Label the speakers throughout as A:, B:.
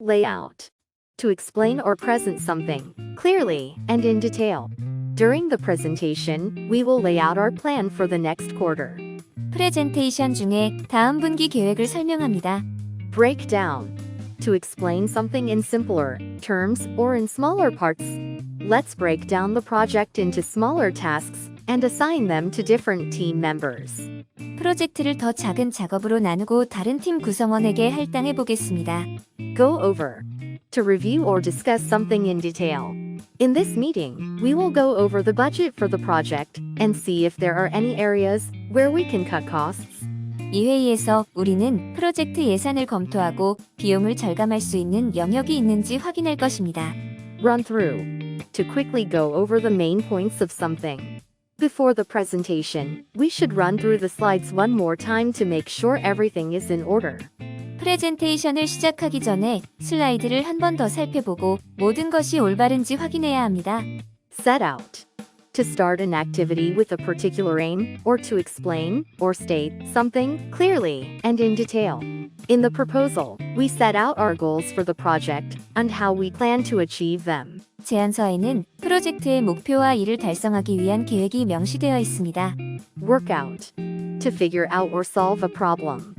A: Layout. To explain or present something clearly and in detail. During the presentation, we will lay out our plan for the next quarter.
B: 프레젠테이션 중에 다음 분기 계획을 설명합니다.
A: Break down. To explain something in simpler terms or in smaller parts. Let's break down the project into smaller tasks and assign them to different team members.
B: 프로젝트를 더 작은 작업으로 나누고 다른 팀 구성원에게 할당해 보겠습니다.
A: Go over. To review or discuss something in detail. In this meeting, we will go over the budget for the project and see if there are any areas where we can cut costs.
B: 이 회의에서 우리는 프로젝트 예산을 검토하고 비용을 절감할 수 있는 영역이 있는지 확인할 것입니다.
A: Run through. To quickly go over the main points of something. Before the presentation, we should run through the slides one more time to make sure everything is in order.
B: 프레젠테이션을 시작하기 전에 슬라이드를 한 번 더 살펴보고 모든 것이 올바른지 확인해야 합니다.
A: Set out. To start an activity with a particular aim, or to explain or state something clearly and in detail. In the proposal, we set out our goals for the project and how we plan to achieve them.
B: 제안서에는 프로젝트의 목표와 이를 달성하기 위한 계획이 명시되어 있습니다.
A: Work out. To figure out or solve a problem.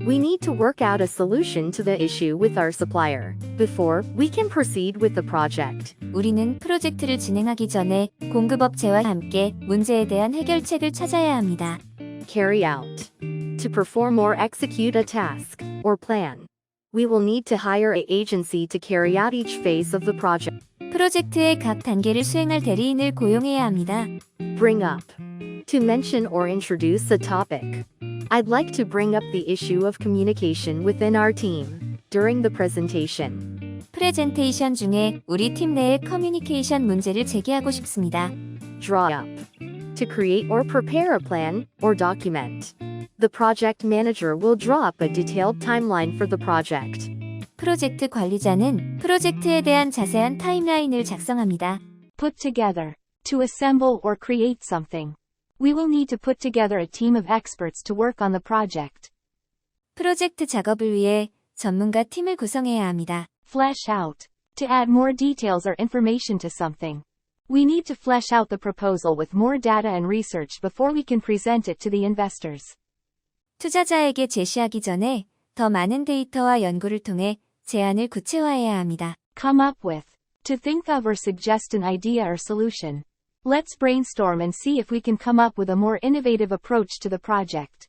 A: We need to work out a solution to the issue with our supplier before we can proceed with the project.
B: 우리는 프로젝트를 진행하기 전에 공급업체와 함께 문제에 대한 해결책을 찾아야 합니다.
A: Carry out. To perform or execute a task or plan. We will need to hire an agency to carry out each phase of the project.
B: 프로젝트의 각 단계를 수행할 대리인을 고용해야 합니다.
A: Bring up. To mention or introduce a topic. I'd like to bring up the issue of communication within our team during the presentation.
B: 프레젠테이션 중에 우리 팀 내의 커뮤니케이션 문제를 제기하고 싶습니다.
A: Draw up. To create or prepare a plan or document. The project manager will draw up a detailed timeline for the project.
B: 프로젝트 관리자는 프로젝트에 대한 자세한 타임라인을 작성합니다.
C: Put together. To assemble or create something. We will need to put together a team of experts to work on the project.
B: 프로젝트 작업을 위해 전문가 팀을 구성해야 합니다.
C: Flesh out. To add more details or information to something. We need to flesh out the proposal with more data and research before we can present it to the investors.
B: 투자자에게 제시하기 전에 더 많은 데이터와 연구를 통해 제안을 구체화해야 합니다.
C: Come up with. To think of or suggest an idea or solution. Let's brainstorm and see if we can come up with a more innovative approach to the project.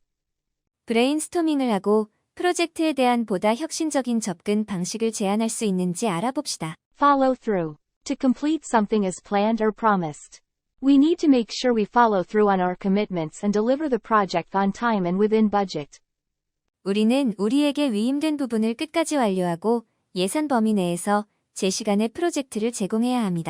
B: 브레인스토밍을 하고 프로젝트에 대한 보다 혁신적인 접근 방식을 제안할 수 있는지 알아봅시다.
C: Follow through. To complete something as planned or promised. We need to make sure we follow through on our commitments and deliver the project on time and within budget.
B: 우리는 우리에게 위임된 부분을 끝까지 완료하고 예산 범위 내에서 제 시간에 프로젝트를 제공해야 합니다.